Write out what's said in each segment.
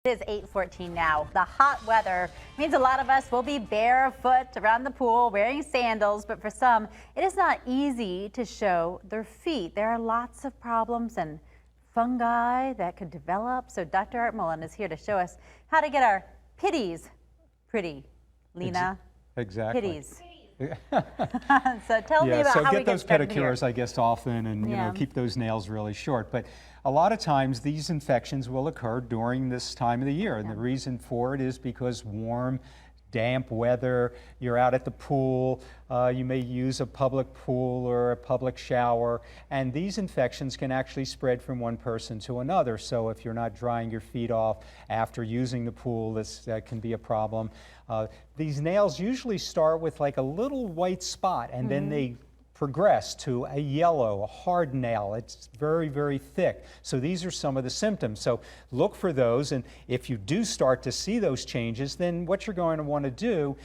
It is 8:14 now. The hot weather means a lot of us will be barefoot around the pool wearing sandals, but for some, it is not easy to show their feet. There are lots of problems and fungi that could develop. So Dr. Art Mollen is here to show us how to get our pitties pretty. Lena? Exactly. Pitties. So tell me about how we get those started pedicures, here. I guess, often, and you know, keep those nails really short. But a lot of times these infections will occur during this time of the year, and the reason for it is because warm, damp weather. You're out at the pool. You may use a public pool or a public shower, and these infections can actually spread from one person to another. So if you're not drying your feet off after using the pool, that can be a problem. These nails usually start with like a little white spot, and then they progress to a yellow, a hard nail. It's very, very thick. So these are some of the symptoms. So look for those, and if you do start to see those changes, then what you're going to want to do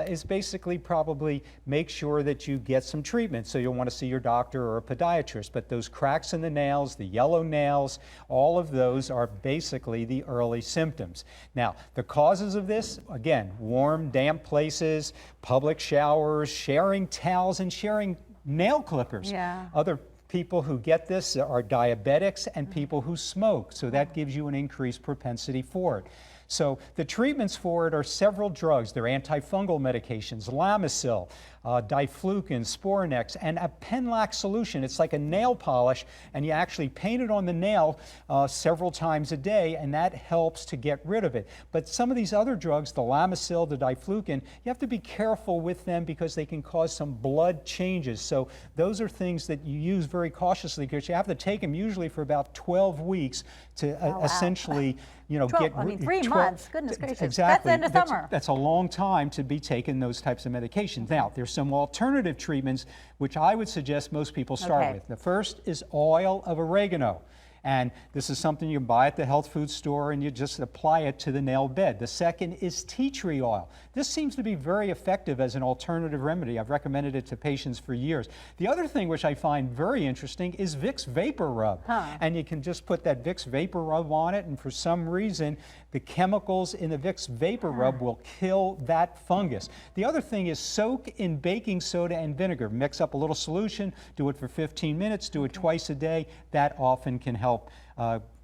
is basically probably make sure that you get some treatment. So you'll want to see your doctor or a podiatrist. But those cracks in the nails, the yellow nails, all of those are basically the early symptoms. Now, the causes of this, again, warm, damp places, public showers, sharing towels, and sharing nail clippers. Other people who get this are diabetics and people who smoke, so that gives you an increased propensity for it. So the treatments for it are several drugs. They're antifungal medications, Lamisil, diflucan, Sporinex, and a Penlax solution. It's like a nail polish, and you actually paint it on the nail several times a day, and that helps to get rid of it. But some of these other drugs, the Lamisil, the diflucan, you have to be careful with them because they can cause some blood changes. So those are things that you use very cautiously because you have to take them usually for about 12 weeks to essentially, you know, 3 months, goodness gracious. Exactly. That's the end of summer. That's a long time to be taking those types of medications. Now, there's some alternative treatments which I would suggest most people start with. The first is oil of oregano. And this is something you can buy at the health food store, and you just apply it to the nail bed. The second is tea tree oil. This seems to be very effective as an alternative remedy. I've recommended it to patients for years. The other thing which I find very interesting is Vicks Vapor Rub. And you can just put that Vicks Vapor Rub on it, and for some reason, the chemicals in the Vicks Vapor Rub will kill that fungus. The other thing is soak in baking soda and vinegar. Mix up a little solution, do it for 15 minutes, do it twice a day. That often can help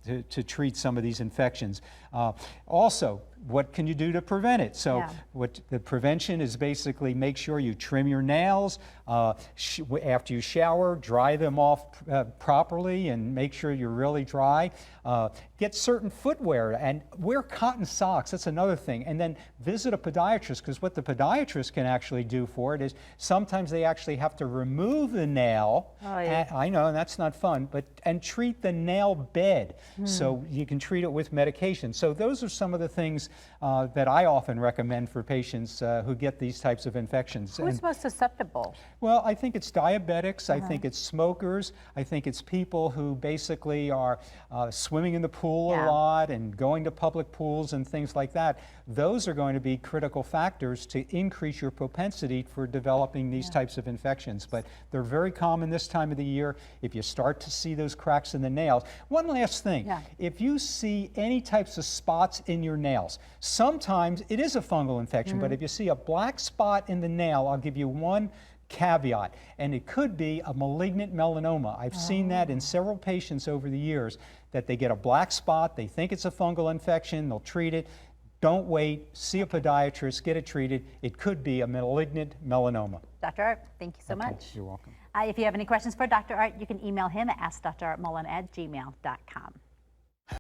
to treat some of these infections. Also, what can you do to prevent it? So what the prevention is basically make sure you trim your nails after you shower, dry them off properly and make sure you're really dry. Get certain footwear and wear cotton socks. That's another thing. And then visit a podiatrist, because what the podiatrist can actually do for it is sometimes they actually have to remove the nail. I know, and that's not fun, and treat the nail bed. So you can treat it with medication. So those are some of the things that I often recommend for patients who get these types of infections. Who's most susceptible? Well, I think it's diabetics, I think it's smokers, I think it's people who basically are swimming in the pool a lot and going to public pools and things like that. Those are going to be critical factors to increase your propensity for developing these types of infections. But they're very common this time of the year. If you start to see those cracks in the nails. One last thing, if you see any types of spots in your nails, sometimes it is a fungal infection, but if you see a black spot in the nail, I'll give you one caveat, and it could be a malignant melanoma. I've seen that in several patients over the years, that they get a black spot, they think it's a fungal infection, they'll treat it. Don't wait, see a podiatrist, get it treated. It could be a malignant melanoma. Dr. Art, thank you so much. You're welcome. If you have any questions for Dr. Art, you can email him at askdrartmollen@gmail.com.